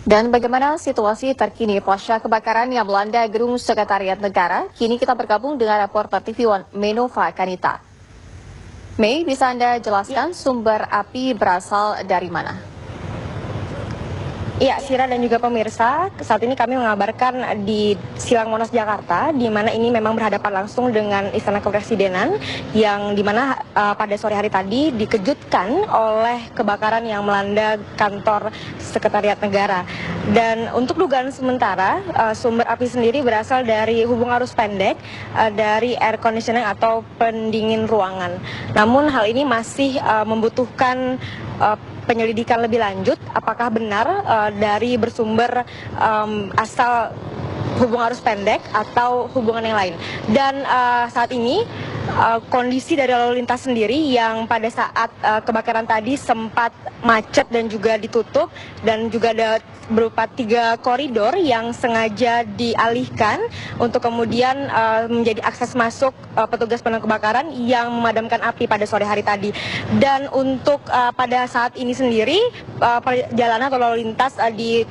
Dan bagaimana situasi terkini pasca kebakaran yang melanda Gedung Sekretariat Negara? Kini kita bergabung dengan reporter TV One Menova Kanita. Mei, bisa Anda jelaskan sumber api berasal dari mana? Iya, Sira dan juga pemirsa, saat ini kami mengabarkan di Silang Monas, Jakarta, di mana ini memang berhadapan langsung dengan Istana Kepresidenan, yang dimana pada sore hari tadi dikejutkan oleh kebakaran yang melanda kantor Sekretariat Negara. Dan untuk dugaan sementara, sumber api sendiri berasal dari hubung arus pendek, dari air conditioning atau pendingin ruangan. Namun hal ini masih membutuhkan penyelidikan lebih lanjut, apakah benar dari bersumber asal hubung arus pendek atau hubungan yang lain. Dan saat ini kondisi dari lalu lintas sendiri yang pada saat kebakaran tadi sempat macet dan juga ditutup, dan juga ada berupa 3 koridor yang sengaja dialihkan untuk kemudian menjadi akses masuk petugas pemadam kebakaran yang memadamkan api pada sore hari tadi. Dan untuk pada saat ini sendiri perjalanan atau lalu lintas di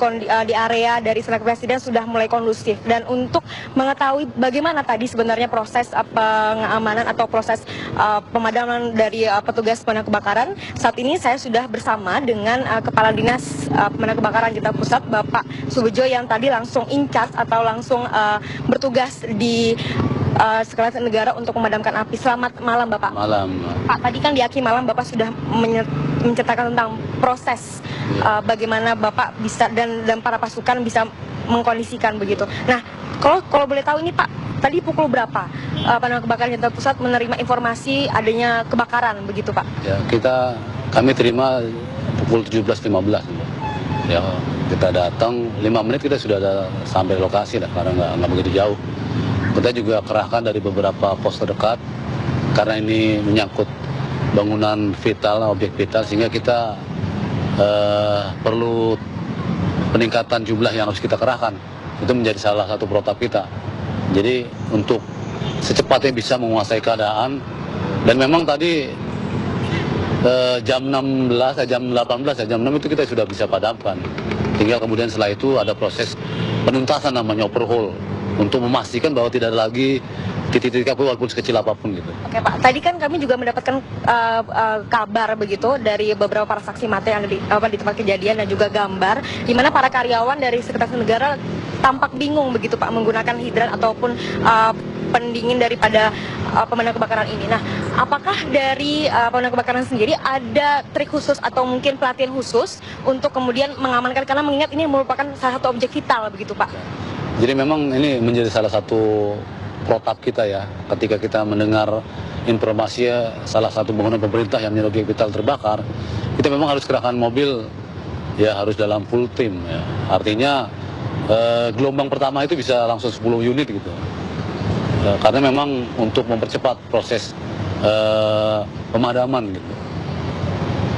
area dari Istana Presiden sudah mulai kondusif. Dan untuk mengetahui bagaimana tadi sebenarnya proses pengamanan atau proses pemadaman dari petugas pemadam kebakaran, saat ini saya sudah bersama dengan Kepala Dinas Pemadam Kebakaran Jakarta Pusat, Bapak Subejo, yang tadi langsung in charge atau langsung bertugas di Sekretariat Negara untuk memadamkan api. Selamat malam, Bapak. Malam. Pak, tadi kan di Aki Malam Bapak sudah menceritakan tentang proses bagaimana Bapak bisa dan para pasukan bisa mengkondisikan begitu. Nah, kalau boleh tahu ini Pak, tadi pukul berapa Pemadam Kebakaran Jakarta Pusat menerima informasi adanya kebakaran begitu Pak? Ya, kami terima pukul 17.15. Ya, kita datang 5 menit kita sudah ada sampai lokasi dah, karena nggak begitu jauh. Kita juga kerahkan dari beberapa pos terdekat karena ini menyangkut bangunan vital, objek vital, sehingga kita perlu peningkatan jumlah yang harus kita kerahkan. Itu menjadi salah satu protap kita. Jadi untuk secepatnya bisa menguasai keadaan, dan memang tadi jam 16, jam 18, jam 6 itu kita sudah bisa padamkan. Tinggal kemudian setelah itu ada proses penuntasan, namanya overhaul, untuk memastikan bahwa tidak ada lagi titik-titik api walaupun sekecil apapun gitu. Oke Pak, tadi kan kami juga mendapatkan kabar begitu dari beberapa para saksi mata yang di tempat kejadian, dan juga gambar di mana para karyawan dari Sekretariat Negara tampak bingung begitu Pak menggunakan hidran ataupun pendingin daripada pemadam kebakaran ini. Nah, apakah dari pemadam kebakaran sendiri ada trik khusus atau mungkin pelatihan khusus untuk kemudian mengamankan, karena mengingat ini merupakan salah satu objek vital begitu Pak? Jadi memang ini menjadi salah satu protap kita ya, ketika kita mendengar informasi salah satu bangunan pemerintah yang menjadi objek vital terbakar, kita memang harus kerahkan mobil, ya harus dalam full tim ya. Artinya gelombang pertama itu bisa langsung 10 unit gitu. Karena memang untuk mempercepat proses pemadaman gitu.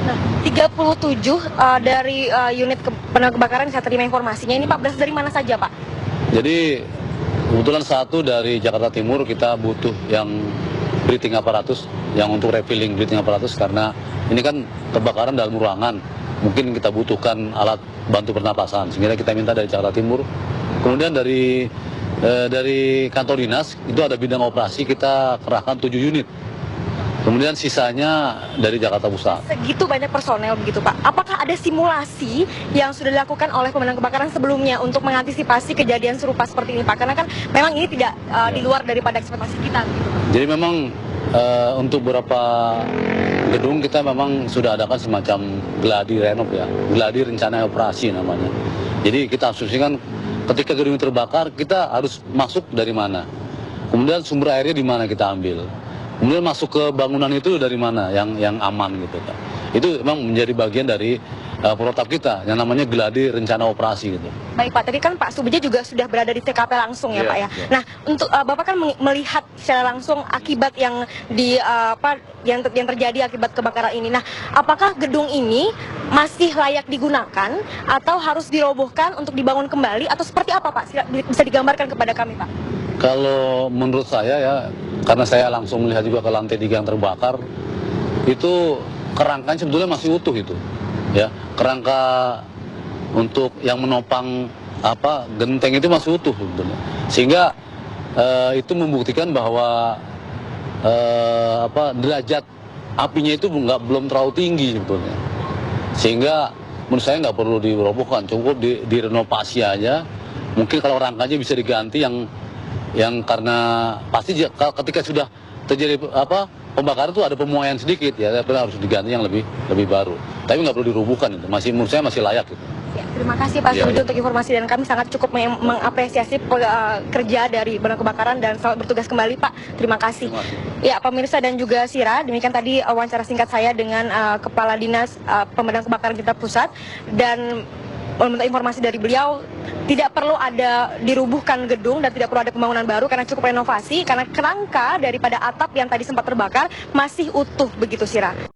Nah, 37 dari unit pemadam kebakaran saya terima informasinya ini Pak, berasal dari mana saja Pak? Jadi kebetulan satu dari Jakarta Timur, kita butuh yang breathing apparatus, yang untuk refilling breathing apparatus, karena ini kan kebakaran dalam ruangan, mungkin kita butuhkan alat bantu pernapasan, sehingga kita minta dari Jakarta Timur. Kemudian dari kantor dinas itu ada bidang operasi, kita kerahkan 7 unit. Kemudian sisanya dari Jakarta Pusat. Segitu banyak personel begitu Pak. Apakah ada simulasi yang sudah dilakukan oleh pemadam kebakaran sebelumnya untuk mengantisipasi kejadian serupa seperti ini Pak? Karena kan memang ini tidak di luar daripada ekspektasi kita gitu Pak. Jadi memang untuk beberapa gedung kita memang sudah adakan semacam gladi renov ya, gladi rencana operasi namanya. Jadi kita asumsikan ketika gedung terbakar, kita harus masuk dari mana, kemudian sumber airnya di mana kita ambil, kemudian masuk ke bangunan itu dari mana yang aman gitu kan. Itu memang menjadi bagian dari protap kita yang namanya gladi rencana operasi gitu. Baik Pak, tadi kan Pak Subejo juga sudah berada di TKP langsung ya Pak ya. Nah, untuk Bapak kan melihat secara langsung akibat yang yang terjadi akibat kebakaran ini. Nah, apakah gedung ini masih layak digunakan atau harus dirobohkan untuk dibangun kembali, atau seperti apa Pak? Bisa digambarkan kepada kami Pak? Kalau menurut saya ya, karena saya langsung melihat juga ke lantai 3 yang terbakar, itu kerangkanya sebetulnya masih utuh itu. Ya, kerangka untuk yang menopang genteng itu masih utuh sebetulnya. Sehingga itu membuktikan bahwa derajat apinya itu belum terlalu tinggi sebetulnya. Sehingga menurut saya nggak perlu dirobohkan, cukup direnovasi aja. Mungkin kalau rangkanya bisa diganti yang karena pasti ketika sudah terjadi pembakaran itu ada pemuaian sedikit ya, tapi harus diganti yang lebih baru. Tapi nggak perlu dirubuhkan itu, menurut saya masih layak gitu. Ya, terima kasih Pak Sujo untuk informasi, dan kami sangat cukup mengapresiasi kerja dari Pemadam Kebakaran, dan selamat bertugas kembali Pak. Terima kasih. Ya, pemirsa dan juga Sira, demikian tadi wawancara singkat saya dengan Kepala Dinas Pemadam Kebakaran Jakarta Pusat, dan menurut informasi dari beliau tidak perlu ada dirubuhkan gedung dan tidak perlu ada pembangunan baru karena cukup renovasi, karena kerangka daripada atap yang tadi sempat terbakar masih utuh begitu, Sira.